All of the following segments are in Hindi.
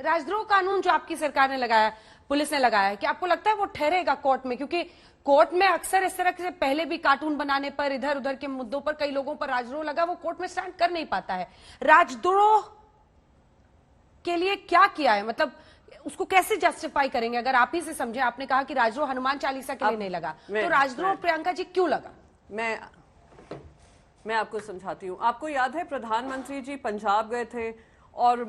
राजद्रोह कानून जो आपकी सरकार ने लगाया, पुलिस ने लगाया है, कि आपको लगता है वो ठहरेगा कोर्ट में? क्योंकि कोर्ट में अक्सर इस तरह से पहले भी कार्टून बनाने पर, इधर उधर के मुद्दों पर कई लोगों पर राजद्रोह लगा, वो कोर्ट में स्टैंड कर नहीं पाता है। राजद्रोह के लिए क्या किया है, मतलब उसको कैसे जस्टिफाई करेंगे? अगर आप ही से समझे, आपने कहा कि राजद्रोह हनुमान चालीसा के लिए नहीं लगा, तो राजद्रोह प्रियंका जी क्यों लगा? मैं आपको समझाती हूँ। आपको याद है प्रधानमंत्री जी पंजाब गए थे और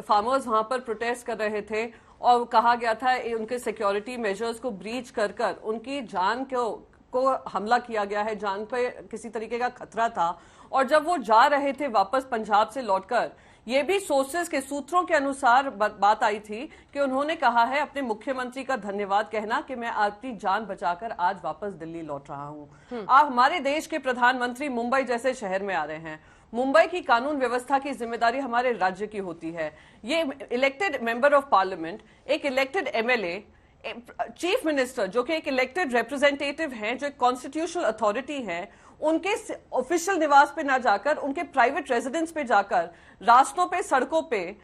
फार्मर्स वहां पर प्रोटेस्ट कर रहे थे और कहा गया था उनके सिक्योरिटी मेजर्स को ब्रीच कर उनकी जान को हमला किया गया है, जान पे किसी तरीके का खतरा था। और जब वो जा रहे थे वापस पंजाब से लौटकर, ये भी सोर्सेस के सूत्रों के अनुसार बात आई थी कि उन्होंने कहा है अपने मुख्यमंत्री का धन्यवाद कहना कि मैं अपनी जान बचाकर आज वापस दिल्ली लौट रहा हूं। आप हमारे देश के प्रधानमंत्री मुंबई जैसे शहर में आ रहे हैं। मुंबई की कानून व्यवस्था की जिम्मेदारी हमारे राज्य की होती है। ये इलेक्टेड मेंबर ऑफ पार्लियामेंट, एक इलेक्टेड एमएलए, चीफ मिनिस्टर जो कि एक इलेक्टेड रिप्रेजेंटेटिव हैं, जो एक कॉन्स्टिट्यूशनल अथॉरिटी है, उनके ऑफिशियल निवास पे ना जाकर, उनके प्राइवेट रेजिडेंस पे जाकर, रास्तों पे, सड़कों पे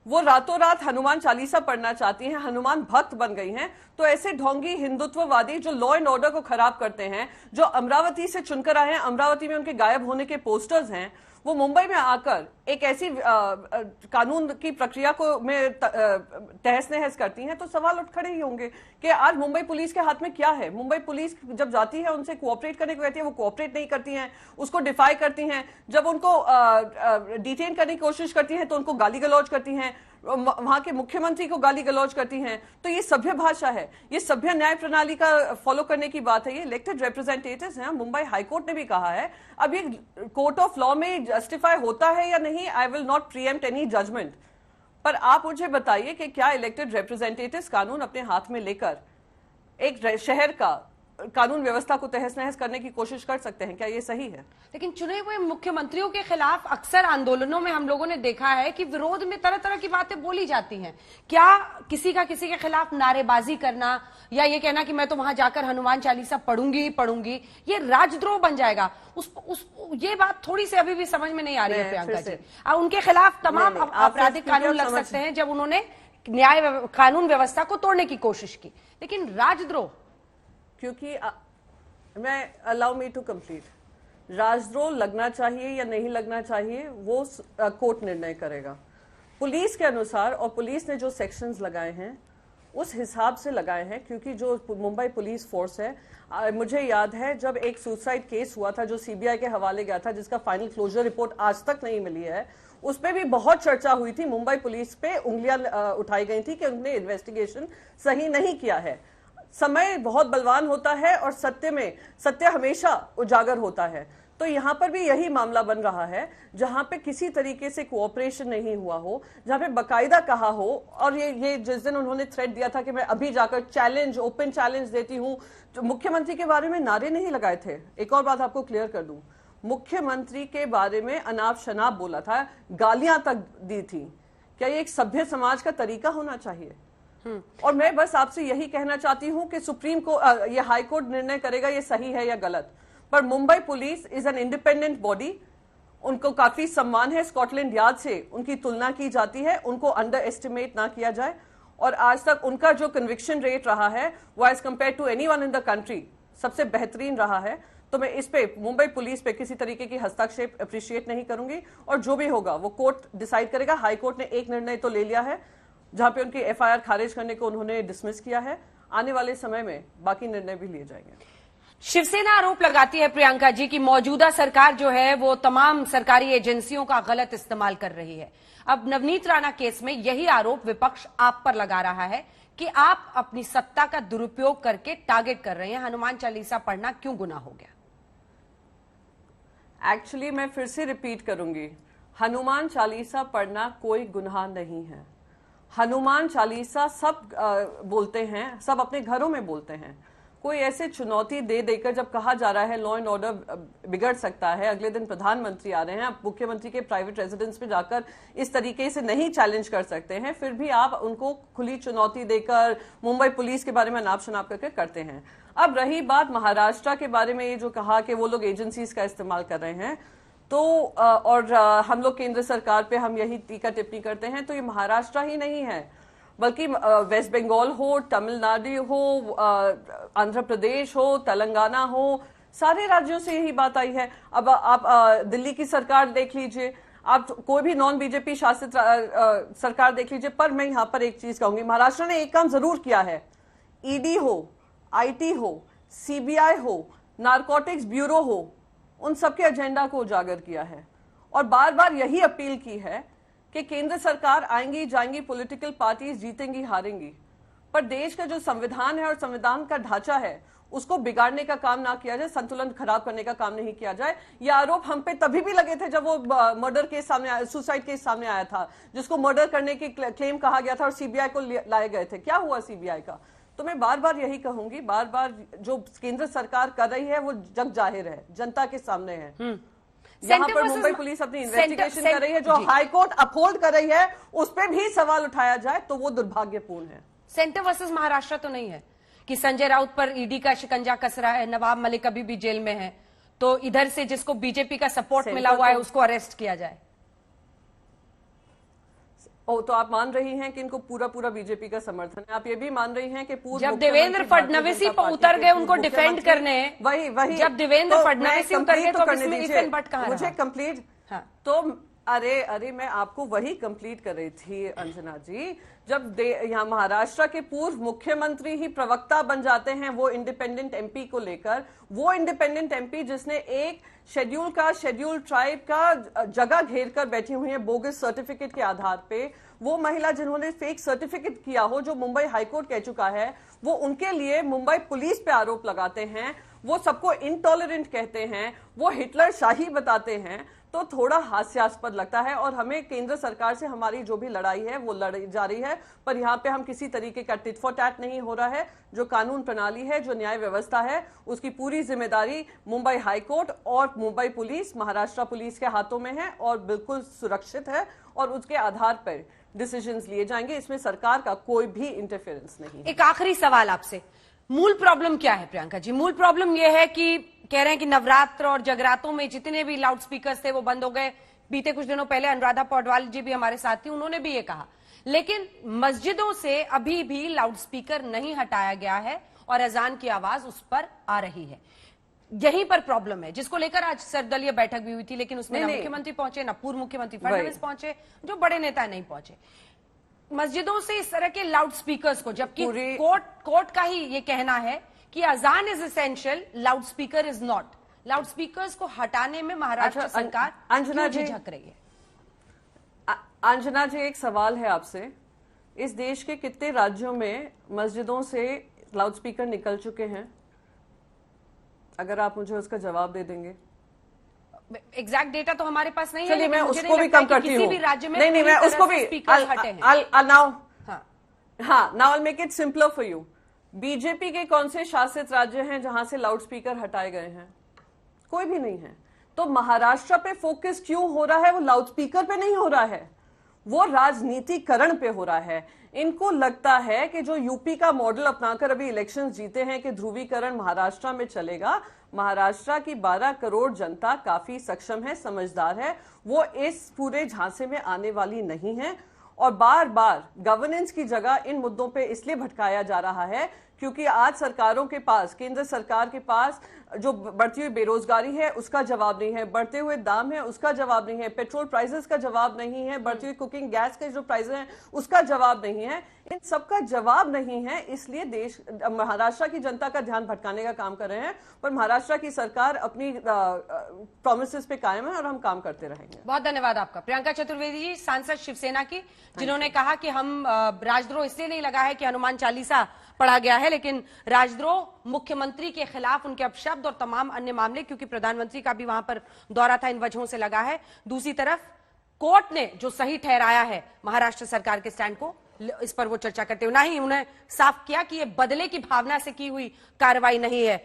वो रातों रात हनुमान चालीसा पढ़ना चाहती हैं, हनुमान भक्त बन गई हैं। तो ऐसे ढोंगी हिंदुत्ववादी जो लॉ एंड ऑर्डर को खराब करते हैं, जो अमरावती से चुनकर आए हैं, अमरावती में उनके गायब होने के पोस्टर्स हैं, वो मुंबई में आकर एक ऐसी कानून की प्रक्रिया को में तहस नहस करती हैं, तो सवाल उठ खड़े ही होंगे कि आज मुंबई पुलिस के हाथ में क्या है। मुंबई पुलिस जब जाती है, उनसे कोऑपरेट करने को कहती है, वो कोऑपरेट नहीं करती हैं, उसको डिफाई करती हैं। जब उनको डिटेन करने की कोशिश करती हैं तो उनको गाली गलौज करती हैं, वहां के मुख्यमंत्री को गाली गलौज करती हैं। तो ये सभ्य भाषा है, ये सभ्य न्याय प्रणाली का फॉलो करने की बात है। ये इलेक्टेड रिप्रेजेंटेटिव्स हैं। मुंबई हाईकोर्ट ने भी कहा है, अब ये कोर्ट ऑफ लॉ में जस्टिफाई होता है या नहीं, I will not preempt any judgment. पर आप मुझे बताइए कि क्या इलेक्टेड रिप्रेजेंटेटिव्स कानून अपने हाथ में लेकर एक शहर का कानून व्यवस्था को तहस नहस करने की कोशिश कर सकते हैं? क्या ये सही है? लेकिन चुने हुए मुख्यमंत्रियों के खिलाफ अक्सर आंदोलनों में हम लोगों ने देखा है कि विरोध में तरह तरह की बातें बोली जाती हैं। क्या किसी के खिलाफ नारेबाजी करना या ये कहना कि मैं तो वहां जाकर हनुमान चालीसा पढ़ूंगी ही पढ़ूंगी, ये राजद्रोह बन जाएगा? ये बात थोड़ी सी अभी भी समझ में नहीं आ रही है प्रियंका जी। उनके खिलाफ तमाम आपराधिक कानून लग सकते हैं जब उन्होंने न्याय कानून व्यवस्था को तोड़ने की कोशिश की, लेकिन राजद्रोह, क्योंकि मैं अलाउ मी टू कंप्लीट, राजद्रोह लगना चाहिए या नहीं लगना चाहिए वो कोर्ट निर्णय करेगा पुलिस के अनुसार। और पुलिस ने जो सेक्शंस लगाए हैं उस हिसाब से लगाए हैं, क्योंकि जो मुंबई पुलिस फोर्स है, मुझे याद है जब एक सुसाइड केस हुआ था जो सीबीआई के हवाले गया था, जिसका फाइनल क्लोजर रिपोर्ट आज तक नहीं मिली है, उस पर भी बहुत चर्चा हुई थी। मुंबई पुलिस पे उंगलियां उठाई गई थी कि उन्होंने इन्वेस्टिगेशन सही नहीं किया है। समय बहुत बलवान होता है और सत्य हमेशा उजागर होता है। तो यहां पर भी यही मामला बन रहा है, जहां पे किसी तरीके से कोऑपरेशन नहीं हुआ हो, जहां पे बकायदा कहा हो। और ये जिस दिन उन्होंने थ्रेट दिया था कि मैं अभी जाकर चैलेंज, ओपन चैलेंज देती हूं, तो मुख्यमंत्री के बारे में नारे नहीं लगाए थे। एक और बात आपको क्लियर कर दूं, मुख्यमंत्री के बारे में अनाप शनाप बोला था, गालियां तक दी थी। क्या ये एक सभ्य समाज का तरीका होना चाहिए? और मैं बस आपसे यही कहना चाहती हूं कि सुप्रीम कोर्ट, ये हाई कोर्ट निर्णय करेगा ये सही है या गलत। पर Mumbai police is an independent body, उनको काफी सम्मान है। स्कॉटलैंड यार्ड से उनकी तुलना की जाती है, उनको अंडर एस्टिमेट ना किया जाए। और आज तक उनका जो कन्विक्शन रेट रहा है वो as compare to anyone in the country सबसे बेहतरीन रहा है। तो मैं इस पे, मुंबई पुलिस पे किसी तरीके की हस्तक्षेप अप्रिशिएट नहीं करूंगी। और जो भी होगा वो कोर्ट डिसाइड करेगा। हाई कोर्ट ने एक निर्णय तो ले लिया है जहां पे उनकी एफआईआर खारिज करने को उन्होंने डिसमिस किया है। आने वाले समय में बाकी निर्णय भी लिए जाएंगे। शिवसेना आरोप लगाती है प्रियंका जी की मौजूदा सरकार जो है वो तमाम सरकारी एजेंसियों का गलत इस्तेमाल कर रही है। अब नवनीत राणा केस में यही आरोप विपक्ष आप पर लगा रहा है कि आप अपनी सत्ता का दुरुपयोग करके टारगेट कर रहे हैं। हनुमान चालीसा पढ़ना क्यों गुनाह हो गया? एक्चुअली मैं फिर से रिपीट करूंगी, हनुमान चालीसा पढ़ना कोई गुनाह नहीं है। हनुमान चालीसा सब बोलते हैं, सब अपने घरों में बोलते हैं। कोई ऐसे चुनौती दे देकर जब कहा जा रहा है लॉ एंड ऑर्डर बिगड़ सकता है, अगले दिन प्रधानमंत्री आ रहे हैं, आप मुख्यमंत्री के प्राइवेट रेजिडेंस पे जाकर इस तरीके से नहीं चैलेंज कर सकते हैं, फिर भी आप उनको खुली चुनौती देकर मुंबई पुलिस के बारे में नाप शनाप करके करते हैं। अब रही बात महाराष्ट्र के बारे में, ये जो कहा कि वो लोग एजेंसीज का इस्तेमाल कर रहे हैं, हम लोग केंद्र सरकार पे हम यही टीका टिप्पणी करते हैं, तो ये महाराष्ट्र ही नहीं है बल्कि वेस्ट बंगाल हो, तमिलनाडु हो, आंध्र प्रदेश हो, तेलंगाना हो, सारे राज्यों से यही बात आई है। अब आप दिल्ली की सरकार देख लीजिए, आप कोई भी नॉन बीजेपी शासित सरकार देख लीजिए। पर मैं यहां पर एक चीज कहूंगी, महाराष्ट्र ने एक काम जरूर किया है, ईडी हो, आईटी हो, सीबीआई हो, नारकोटिक्स ब्यूरो हो, उन सबके एजेंडा को उजागर किया है और बार बार यही अपील की है कि केंद्र सरकार आएंगी जाएंगी, पॉलिटिकल पार्टीज जीतेंगी हारेंगी, पर देश का जो संविधान है और संविधान का ढांचा है उसको बिगाड़ने का काम ना किया जाए, संतुलन खराब करने का काम नहीं किया जाए। ये आरोप हम पे तभी भी लगे थे जब वो मर्डर केस सामने आया, सुसाइड केस सामने आया था, जिसको मर्डर करने की क्लेम कहा गया था और सीबीआई को लाए गए थे। क्या हुआ सीबीआई का? तो मैं बार बार यही कहूंगी, बार बार जो केंद्र सरकार कर रही है वो जग जाहिर है, जनता के सामने है। यहाँ पर मुंबई पुलिस अपनी इन्वेस्टिगेशन कर रही है, जो हाई कोर्ट अपहोल्ड कर रही है उस पर भी सवाल उठाया जाए तो वो दुर्भाग्यपूर्ण है। सेंटर वर्सेस महाराष्ट्र तो नहीं है कि संजय राउत पर ईडी का शिकंजा कस रहा है, नवाब मलिक अभी भी जेल में है, तो इधर से जिसको बीजेपी का सपोर्ट मिला हुआ है उसको अरेस्ट किया जाए। तो आप मान रही हैं कि इनको पूरा पूरा बीजेपी का समर्थन है? आप ये भी मान रही हैं कि पूर्व जब देवेंद्र फडणवीस ही उतर गए उनको डिफेंड करने, वही जब देवेंद्र फडणवीस ही उतर गए तो इसमें इफेन बट कहां मुझे कंप्लीट। हाँ। तो अरे मैं आपको वही कंप्लीट कर रही थी अंजना जी, जब यहाँ महाराष्ट्र के पूर्व मुख्यमंत्री ही प्रवक्ता बन जाते हैं वो इंडिपेंडेंट एमपी को लेकर, वो इंडिपेंडेंट एमपी जिसने एक शेड्यूल ट्राइब का जगह घेर कर बैठी हुई है बोगस सर्टिफिकेट के आधार पे, वो महिला जिन्होंने फेक सर्टिफिकेट किया हो, जो मुंबई हाईकोर्ट कह चुका है, वो उनके लिए मुंबई पुलिस पे आरोप लगाते हैं, वो सबको इनटॉलरेंट कहते हैं, वो हिटलर शाही बताते हैं, तो थोड़ा हास्यास्पद लगता है। और हमें केंद्र सरकार से हमारी जो भी लड़ाई है वो लड़ी जा रही है, पर यहाँ पे हम किसी तरीके का टिट फॉर टैट नहीं हो रहा है। जो कानून प्रणाली है, जो न्याय व्यवस्था है, उसकी पूरी जिम्मेदारी मुंबई हाईकोर्ट और मुंबई पुलिस, महाराष्ट्र पुलिस के हाथों में है और बिल्कुल सुरक्षित है और उसके आधार पर डिसीजंस लिए जाएंगे। इसमें सरकार का कोई भी इंटरफेरेंस नहीं है। एक आखिरी सवाल आपसे, मूल प्रॉब्लम क्या है प्रियंका जी? मूल प्रॉब्लम यह है कि कह रहे हैं कि नवरात्र और जगरातों में जितने भी लाउड स्पीकर्स थे वो बंद हो गए। बीते कुछ दिनों पहले अनुराधा पौडवाल जी भी हमारे साथ थी, उन्होंने भी ये कहा, लेकिन मस्जिदों से अभी भी लाउड स्पीकर नहीं हटाया गया है और अजान की आवाज उस पर आ रही है। यहीं पर प्रॉब्लम है, जिसको लेकर आज सर्वदलीय बैठक भी हुई थी, लेकिन उसमें ना मुख्यमंत्री पहुंचे, ना पूर्व मुख्यमंत्री फडणवीस पहुंचे, जो बड़े नेता नहीं पहुंचे। मस्जिदों से इस तरह के लाउड स्पीकर्स को, जबकि कोर्ट का ही ये कहना है कि अजान is essential, loud speaker is not. Loud speakers को हटाने में महाराष्ट्र सरकार अंजना जी झक रही है। अंजना जी, एक सवाल है आपसे, इस देश के कितने राज्यों में मस्जिदों से लाउड स्पीकर निकल चुके हैं? अगर आप मुझे उसका जवाब दे देंगे। एग्जैक्ट डेटा तो हमारे पास नहीं है, चलिए मैं उसको भी कम करती हूँ। किसी भी राज्य में नहीं, मैं उसको भी now I make it simpler for you. BJP के कौन से शासित राज्य हैं जहां से लाउड स्पीकर हटाए गए हैं? कोई भी नहीं है। तो महाराष्ट्र पे फोकस क्यों हो रहा है? वो लाउड स्पीकर पे नहीं हो रहा है, वो राजनीतिकरण पे हो रहा है। इनको लगता है कि जो यूपी का मॉडल अपनाकर अभी इलेक्शंस जीते हैं कि ध्रुवीकरण महाराष्ट्र में चलेगा। महाराष्ट्र की 12 करोड़ जनता काफी सक्षम है, समझदार है, वो इस पूरे झांसे में आने वाली नहीं है। और बार बार गवर्नेंस की जगह इन मुद्दों पे इसलिए भटकाया जा रहा है क्योंकि आज सरकारों के पास, केंद्र सरकार के पास जो बढ़ती हुई बेरोजगारी है उसका जवाब नहीं है, बढ़ते हुए दाम है उसका जवाब नहीं है, पेट्रोल प्राइसेस का जवाब नहीं है, बढ़ती हुई कुकिंग गैस के जो प्राइस हैं उसका जवाब नहीं है। इन सबका जवाब नहीं है, इसलिए देश महाराष्ट्र की जनता का ध्यान भटकाने का काम कर रहे हैं। पर महाराष्ट्र की सरकार अपनी प्रॉमिसेस पे कायम है और हम काम करते रहेंगे। बहुत धन्यवाद आपका। प्रियंका चतुर्वेदी जी, सांसद शिवसेना की, जिन्होंने कहा कि हम राजद्रोह इसलिए नहीं लगा है कि हनुमान चालीसा पढ़ा गया है, लेकिन राजद्रोह मुख्यमंत्री के खिलाफ उनके अपशब्द और तमाम अन्य मामले, क्योंकि प्रधानमंत्री का भी वहां पर दौरा था, इन वजहों से लगा है। दूसरी तरफ कोर्ट ने जो सही ठहराया है महाराष्ट्र सरकार के स्टैंड को, इस पर वो चर्चा करते हुए ना ही उन्हें साफ किया कि ये बदले की भावना से की हुई कार्रवाई नहीं है,